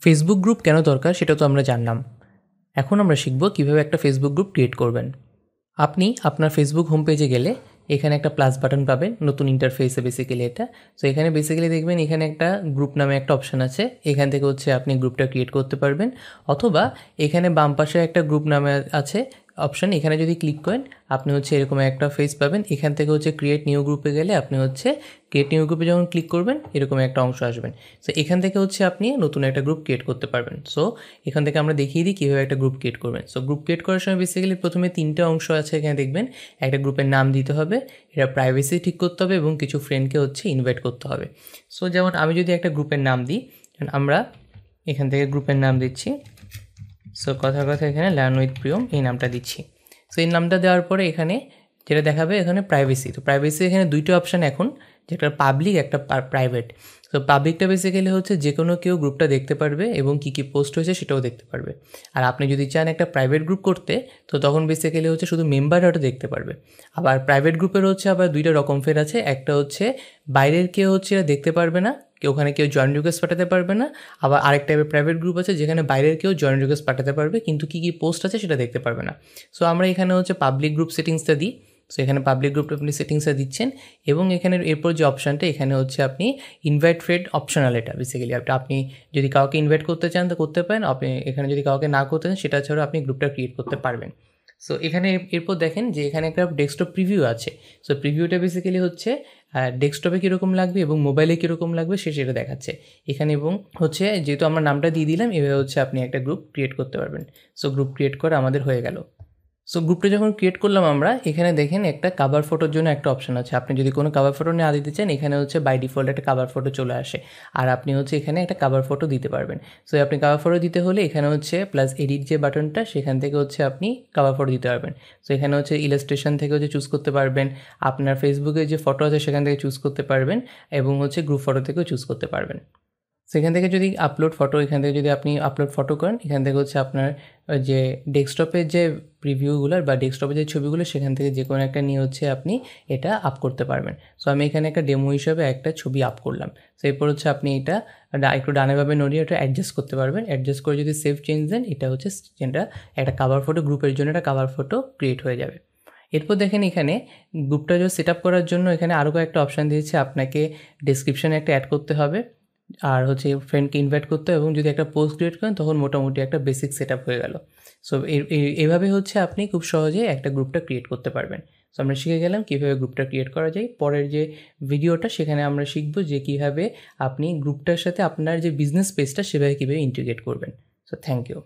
Facebook group কেন দরকার সেটা তো আমরা জানলাম। এখন আমরা শিখব কীভাবে একটা ফেসবুক গ্রুপ ক্রিয়েট করবেন। আপনি আপনার ফেসবুক হোম পেজে গেলে এখানে একটা প্লাস বাটন পাবেন, নতুন ইন্টারফেসে বেসিক্যালি এটা। সো এখানে বেসিক্যালি দেখবেন এখানে একটা গ্রুপ নামে একটা অপশান আছে, এখান থেকে আপনি গ্রুপটা ক্রিয়েট করতে পারবেন। অথবা এখানে বাম পাশে একটা গ্রুপ নামে আছে অপশান, এখানে যদি ক্লিক করেন আপনি এরকম একটা ফেস পাবেন। এখান থেকে ক্রিয়েট নিউ গ্রুপে গেলে আপনি ক্রিয়েট নিউ গ্রুপে যখন ক্লিক করবেন এরকম একটা অংশ আসবেন। সো এখান থেকে আপনি নতুন একটা গ্রুপ ক্রিয়েট করতে পারবেন। সো এখান থেকে আমরা দেখিয়ে দিই কীভাবে একটা গ্রুপ ক্রিয়েট করবেন। সো গ্রুপ ক্রিয়েট করার সময় বেসিক্যালি প্রথমে 3টা অংশ আছে, এখানে দেখবেন একটা গ্রুপের নাম দিতে হবে, এটা প্রাইভেসি ঠিক করতে হবে এবং কিছু ফ্রেন্ডকে ইনভাইট করতে হবে। সো যেমন আমি যদি একটা গ্রুপের নাম দিই, আমরা এখান থেকে গ্রুপের নাম দিচ্ছি। সো কথা এখানে লার্ন উইথ প্রিয়ম এই নামটা দিচ্ছি। সো এই নামটা দেওয়ার পরে এখানে যেটা দেখাবে এখানে প্রাইভেসি। তো প্রাইভেসি এখানে 2টা অপশান এখন, যেটা পাবলিক একটা প্রাইভেট। তো পাবলিকটা বেসিক্যালি যে কোনো কেউ গ্রুপটা দেখতে পারবে এবং কী কী পোস্ট হয়েছে সেটাও দেখতে পারবে। আর আপনি যদি চান একটা প্রাইভেট গ্রুপ করতে, তো তখন বেসিক্যালি শুধু মেম্বাররা ওটা দেখতে পারবে। আবার প্রাইভেট গ্রুপের আবার 2টা রকম ফের আছে, একটা বাইরের কেউ দেখতে পারবে না, ওখানে কেউ জয়েন রিকোয়েস্ট পাঠাতে পারবে না। আবার আরেক টাইপের প্রাইভেট গ্রুপ আছে যেখানে বাইরের কেউ জয়েন রিকোয়েস্ট পাঠাতে পারবে কিন্তু কী কী পোস্ট আছে সেটা দেখতে পারবে না। সো আমরা এখানে পাবলিক গ্রুপ সেটিংসটা দিই। সো এখানে পাবলিক গ্রুপটা আপনি সেটিংসটা দিচ্ছেন এবং এখানে এরপর যে অপশানটা এখানে আপনি ইনভাইট ফ্রেন্ড অপশনাল, এটা বেসিক্যালি আপনি যদি কাউকে ইনভাইট করতে চান তো করতে পারেন, আপনি এখানে যদি কাউকে না করতে চান সেটা ছাড়াও আপনি গ্রুপটা ক্রিয়েট করতে পারবেন। সো এখানে এরপর দেখেন যে এখানে একটা ডেস্কটপ প্রিভিউ আছে। সো প্রিভিউটা বেসিক্যালি ডেস্কটপে কীরকম লাগবে এবং মোবাইলে কীরকম লাগবে সেটা দেখাচ্ছে এখানে। এবং যেহেতু আমরা নামটা দিয়ে দিলাম, এভাবে আপনি একটা গ্রুপ ক্রিয়েট করতে পারবেন। সো গ্রুপ ক্রিয়েট করা আমাদের হয়ে গেল। সো গ্রুপটা যখন ক্রিয়েট করলাম আমরা, এখানে দেখেন একটা কাভার ফটোর জন্য একটা অপশান আছে। আপনি যদি কোনো কাভার ফটো না দিতে চান, এখানে বাই ডিফল্ট একটা কাভার ফটো চলে আসে, আর আপনি এখানে একটা কাভার ফটো দিতে পারবেন। সো আপনি কাভার ফটো দিতে হলে এখানে প্লাস এডিট যে বাটনটা, সেখান থেকে আপনি কাভার ফটো দিতে পারবেন। সো এখানে ইলাস্ট্রেশন থেকে চুজ করতে পারবেন, আপনার ফেসবুকে যে ফটো আছে সেখান থেকে চুজ করতে পারবেন এবং গ্রুপ ফটো থেকেও চুজ করতে পারবেন। সেখান থেকে যদি আপলোড ফটো, এখান থেকে যদি আপনি আপলোড ফটো করেন, এখান থেকে আপনার যে ডেস্কটপের যে প্রিভিউগুলো বা ডেস্কটপের যে ছবিগুলো সেখান থেকে যে কোনো একটা নিয়ে আপনি এটা আপ করতে পারবেন। সো আমি এখানে একটা ডেমো হিসাবে একটা ছবি আপ করলাম। সো এরপর আপনি এটা একটু ডানেভাবে নড়িয়ে এটা অ্যাডজাস্ট করতে পারবেন। অ্যাডজাস্ট করে যদি সেভ চেঞ্জ দেন, এটা যেটা একটা কাভার ফটো, গ্রুপের জন্য একটা কাভার ফটো ক্রিয়েট হয়ে যাবে। এরপর দেখেন এখানে গ্রুপটা সেট আপ করার জন্য এখানে আরও কয়েকটা অপশান দিয়েছে। আপনাকে ডেসক্রিপশানে একটা অ্যাড করতে হবে, আর ফ্রেন্ডকে ইনভাইট করতে হবে এবং যদি একটা পোস্ট ক্রিয়েট করেন তখন মোটামুটি একটা বেসিক সেট আপ হয়ে গেল। সো এইভাবে আপনি খুব সহজে একটা গ্রুপটা ক্রিয়েট করতে পারবেন। সো আমরা শিখে গেলাম কীভাবে গ্রুপটা ক্রিয়েট করা যায়। পরের যে ভিডিওটা সেখানে আমরা শিখব যে কীভাবে আপনি গ্রুপটার সাথে আপনার যে বিজনেস পেজটা সেভাবে কীভাবে ইন্টিগ্রেট করবেন। So thank you.